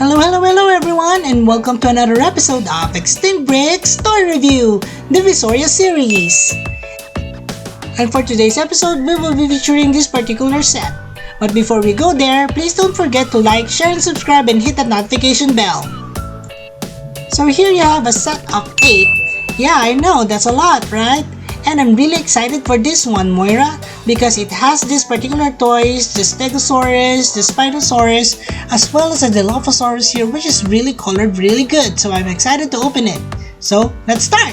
Hello everyone, and welcome to another episode of Extinct Bricks Toy Review, the Visoria series. And for today's episode, we will be featuring this particular set. But before we go there, please don't forget to like, share, and subscribe and hit that notification bell. So here you have a set of 8. Yeah, I know, that's a lot, right? And I'm really excited for this one, Moira, because it has this particular toys, the Stegosaurus, the Spinosaurus, as well as the DILOPHOSAURUS here, which is really colored really good. So I'm excited to open it. So let's start!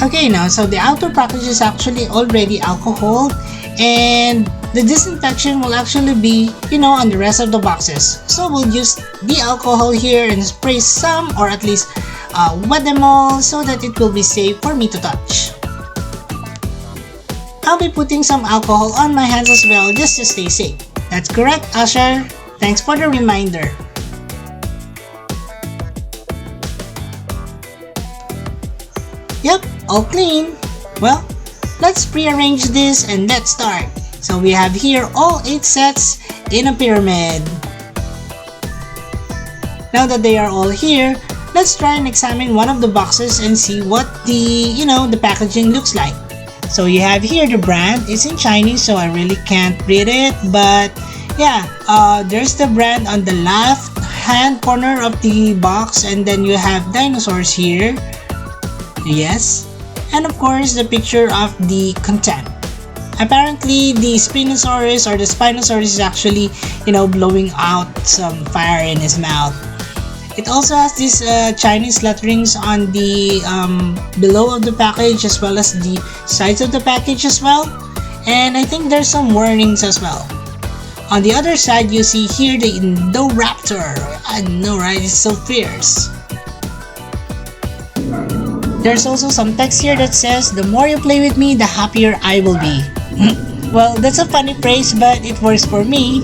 Okay, now, so the outer package is actually already alcohol, and the disinfection will actually be, on the rest of the boxes. So we'll use the alcohol here and spray some, or at least wet them all, so that it will be safe for me to touch. I'll be putting some alcohol on my hands as well, just to stay safe. That's correct, Usher. Thanks for the reminder. Yep, all clean. Well, let's rearrange this and let's start. So we have here all 8 sets in a pyramid. Now that they are all here, let's try and examine one of the boxes and see what the packaging looks like. So you have here the brand. It's in Chinese, so I really can't read it, but yeah, there's the brand on the left hand corner of the box, and then you have dinosaurs here. Yes, and of course the picture of the content. Apparently the Spinosaurus or the Spinosaurus is actually, blowing out some fire in his mouth. It also has these Chinese letterings on the below of the package, as well as the sides of the package as well. And I think there's some warnings as well. On the other side, you see here the Indoraptor. I know, right? It's so fierce. There's also some text here that says, "The more you play with me, the happier I will be." Well, that's a funny phrase, but it works for me.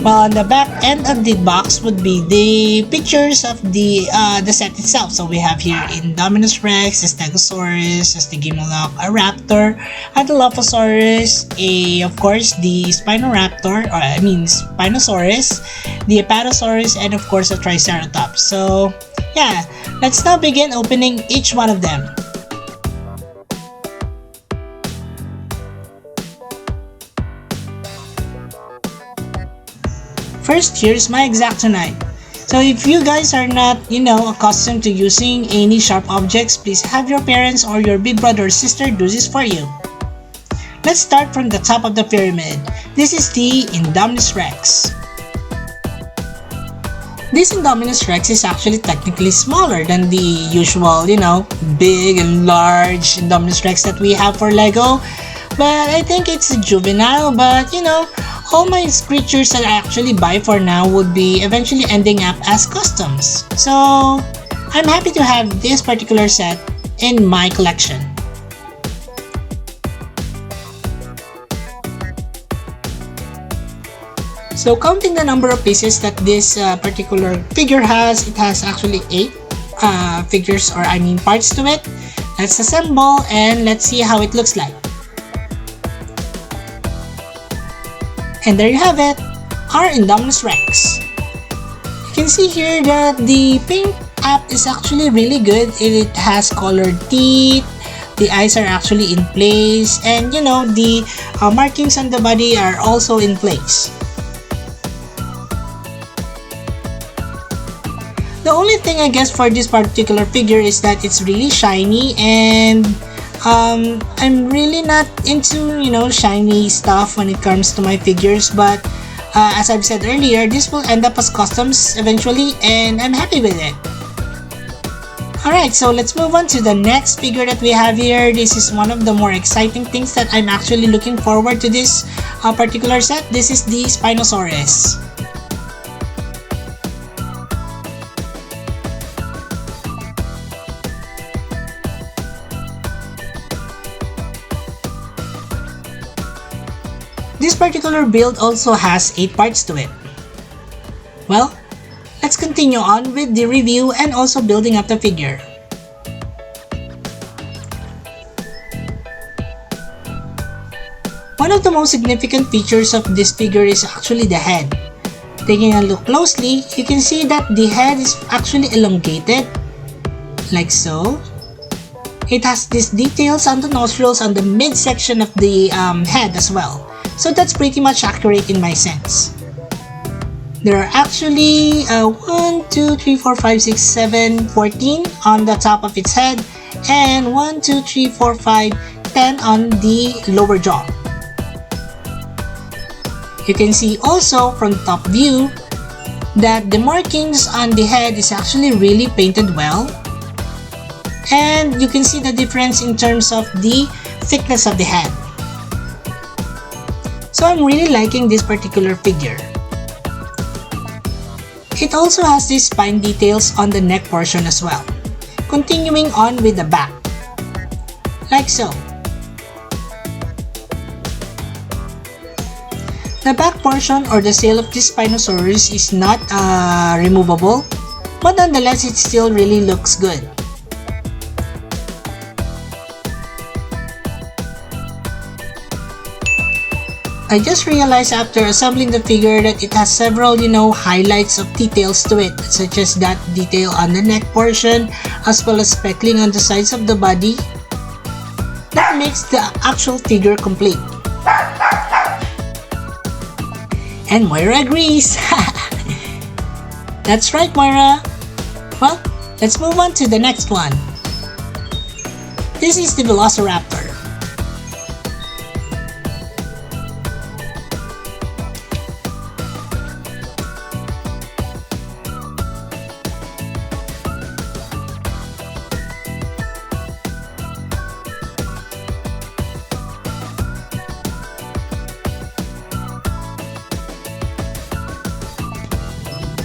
While on the back end of the box would be the pictures of the set itself. So we have here INDOMINUS Rex, a Stegosaurus, a STYGIMOLOCH, a Raptor, a DILOPHOSAURUS, of course the Spinosaurus, the APATOSARUS, and of course a Triceratops. So yeah, let's now begin opening each one of them. First, here's my X-Acto knife. So if you guys are not, accustomed to using any sharp objects, please have your parents or your big brother or sister do this for you. Let's start from the top of the pyramid. This is the INDOMINUS Rex. This INDOMINUS Rex is actually technically smaller than the usual, big and large INDOMINUS Rex that we have for Lego. But I think it's juvenile, but all my creatures that I actually buy for now would be eventually ending up as customs. So I'm happy to have this particular set in my collection. So counting the number of pieces that this particular figure has, it has actually 8 parts to it. Let's assemble and let's see how it looks like. And there you have it, our INDOMINUS Rex. You can see here that the paint app is actually really good. It has colored teeth, the eyes are actually in place, and the markings on the body are also in place. The only thing I guess for this particular figure is that it's really shiny, and I'm really not into shiny stuff when it comes to my figures, but as I've said earlier, this will end up as customs eventually, and I'm happy with it. Alright, so let's move on to the next figure that we have here. This is one of the more exciting things that I'm actually looking forward to this particular set. This is the Spinosaurus. This particular build also has 8 parts to it. Well, let's continue on with the review and also building up the figure. One of the most significant features of this figure is actually the head. Taking a look closely, you can see that the head is actually elongated, like so. It has these details on the nostrils on the midsection of the head as well. So that's pretty much accurate in my sense. There are actually 1, 2, 3, 4, 5, 6, 7, 14 on the top of its head, and 1, 2, 3, 4, 5, 10 on the lower jaw. You can see also from top view that the markings on the head is actually really painted well, and you can see the difference in terms of the thickness of the head. So I'm really liking this particular figure. It also has these spine details on the neck portion as well. Continuing on with the back, like so. The back portion or the sail of this Spinosaurus is not removable, but nonetheless it still really looks good. I just realized after assembling the figure that it has several, highlights of details to it, such as that detail on the neck portion, as well as speckling on the sides of the body. That makes the actual figure complete. And Moira agrees. That's right, Moira. Well, let's move on to the next one. This is the VELOCIRAPTOR.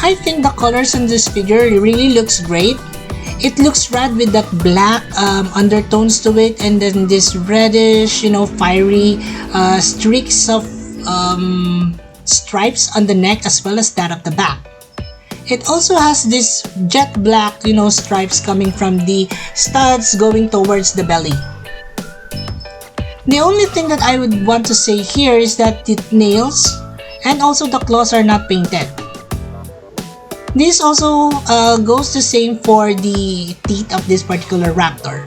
I think the colors on this figure really looks great. It looks red with that black undertones to it, and then this reddish, fiery streaks of stripes on the neck as well as that of the back. It also has this jet black, stripes coming from the studs going towards the belly. The only thing that I would want to say here is that the nails and also the claws are not painted. This also goes the same for the teeth of this particular raptor.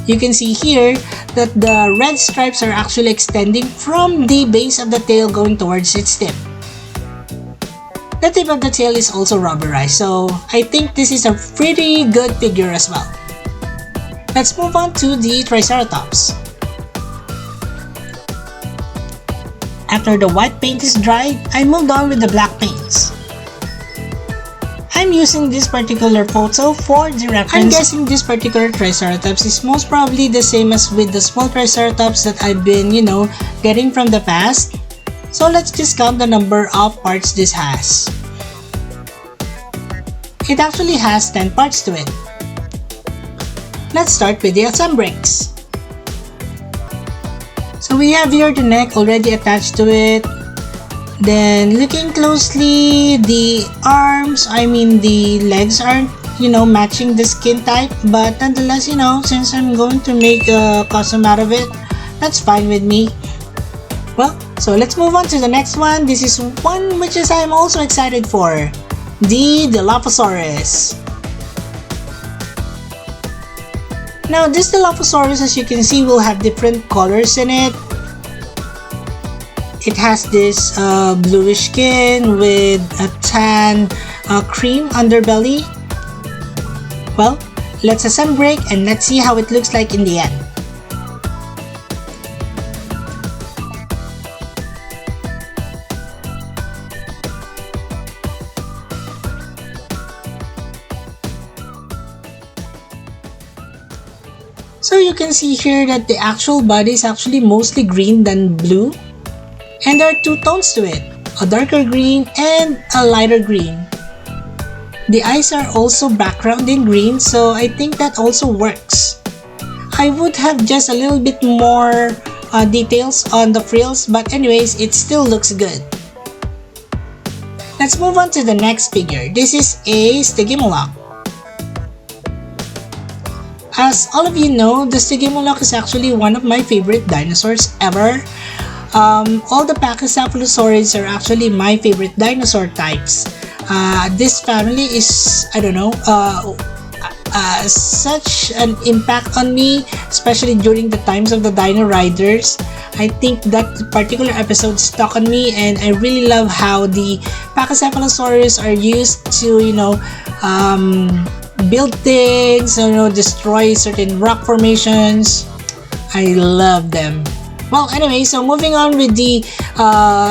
You can see here that the red stripes are actually extending from the base of the tail going towards its tip. The tip of the tail is also rubberized, so I think this is a pretty good figure as well. Let's move on to the Triceratops. After the white paint is dried, I moved on with the black paints. I'm using this particular photo for the reference. I'm guessing this particular Triceratops is most probably the same as with the small Triceratops that I've been, getting from the past. So let's just count the number of parts this has. It actually has 10 parts to it. Let's start with the assemblies. So we have here the neck already attached to it. Then looking closely, the the legs aren't, matching the skin type. But nonetheless, since I'm going to make a costume out of it, that's fine with me. Well, so let's move on to the next one. This is one which I'm also excited for. The DILOPHOSAURUS. Now this Dilophosaurus, as you can see, will have different colors in it. It has this bluish skin with a tan cream underbelly. Well, let's assemble and let's see how it looks like in the end. So you can see here that the actual body is actually mostly green than blue. And there are two tones to it, a darker green and a lighter green. The eyes are also background in green, so I think that also works. I would have just a little bit more details on the frills, but anyways, it still looks good. Let's move on to the next figure. This is a STYGIMOLOCH. As all of you know, the STYGIMOLOCH is actually one of my favorite dinosaurs ever. All the Pachycephalosaurids are actually my favorite dinosaur types. This family is, I don't know, such an impact on me, especially during the times of the Dino Riders. I think that particular episode stuck on me, and I really love how the Pachycephalosaurus are used to, build things, destroy certain rock formations. I love them. Well, anyway, so moving on with the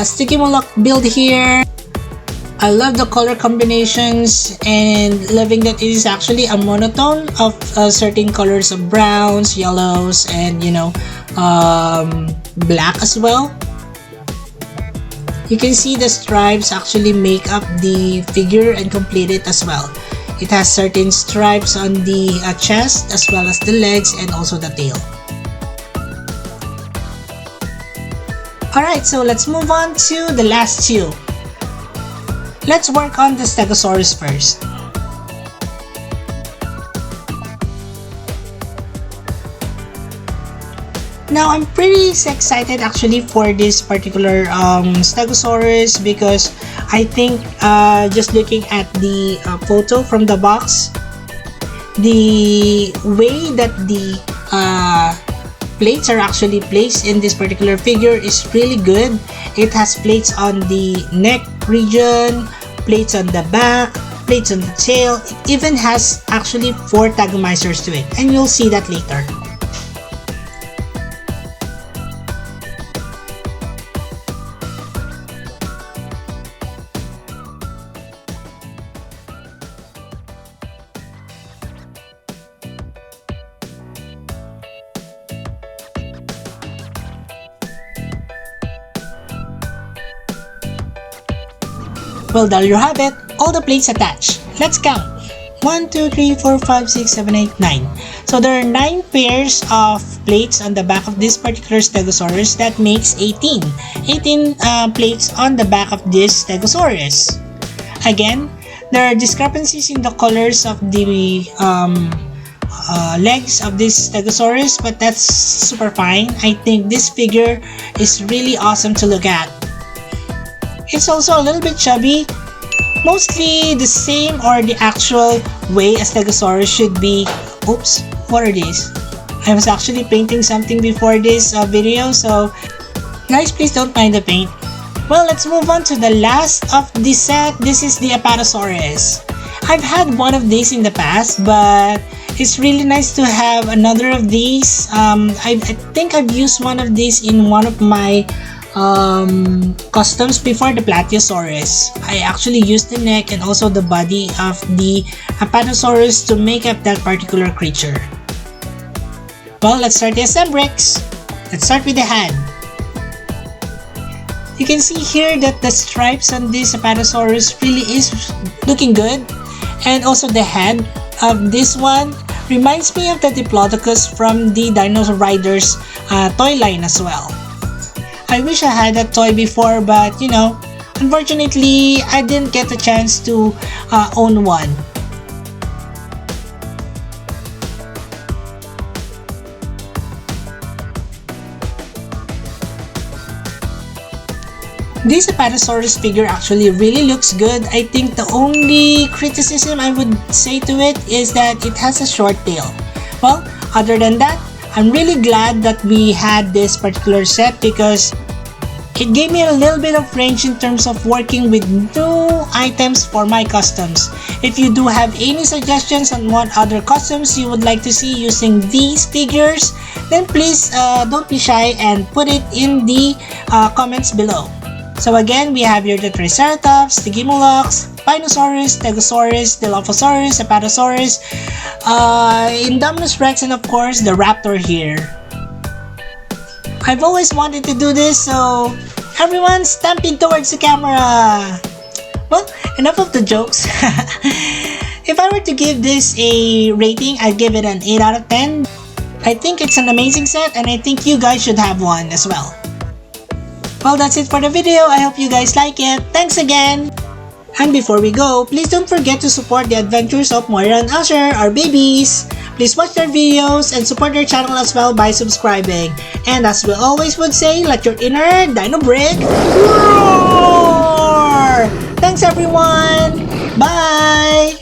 STYGIMOLOCH build here. I love the color combinations and loving that it is actually a monotone of certain colors of browns, yellows, and black as well. You can see the stripes actually make up the figure and complete it as well. It has certain stripes on the chest as well as the legs and also the tail. Alright, so let's move on to the last two. Let's work on the Stegosaurus first. Now, I'm pretty excited actually for this particular Stegosaurus because I think just looking at the photo from the box, the way that the plates are actually placed in this particular figure is really good. It has plates on the neck region, plates on the back, plates on the tail. It even has actually 4 tagomizers to it, and you'll see that later. Well, there you have it, all the plates attached. Let's count. 1, 2, 3, 4, 5, 6, 7, 8, 9. So there are 9 pairs of plates on the back of this particular Stegosaurus. That makes 18. 18 plates on the back of this Stegosaurus. Again, there are discrepancies in the colors of the legs of this Stegosaurus, but that's super fine. I think this figure is really awesome to look at. It's also a little bit chubby, mostly the same or the actual way a Stegosaurus should be. Oops, what are these? I was actually painting something before this video, so guys, please don't mind the paint. Well, let's move on to the last of the set. This is the APATOSARUS. I've had one of these in the past, but it's really nice to have another of these. I think I've used one of these in one of my customs before, the Plateosaurus. I actually used the neck and also the body of the APATOSARUS to make up that particular creature. Well, let's start the assemblies. Let's start with the head. You can see here that the stripes on this APATOSARUS really is looking good, and also the head of this one reminds me of the Diplodocus from the Dino Riders toy line as well. I wish I had that toy before, but unfortunately I didn't get the chance to own one. This APATOSARUS figure actually really looks good. I think the only criticism I would say to it is that it has a short tail. Well, other than that, I'm really glad that we had this particular set because it gave me a little bit of range in terms of working with new items for my customs. If you do have any suggestions on what other customs you would like to see using these figures, then please don't be shy and put it in the comments below. So again, we have here the Triceratops, STYGIMOLOCH, SPINOSAURUS, STEGOSAURUS, DILOPHOSAURUS, APATOSARUS, INDOMINUS Rex, and of course the Raptor here. I've always wanted to do this, so everyone stamping towards the camera. Well, enough of the jokes. If I were to give this a rating, I'd give it an 8 out of 10. I think it's an amazing set, and I think you guys should have one as well. Well, that's it for the video. I hope you guys like it. Thanks again! And before we go, please don't forget to support the adventures of Moira and Usher, our babies! Please watch their videos and support their channel as well by subscribing. And as we always would say, let your inner dino brick roar! Thanks everyone! Bye!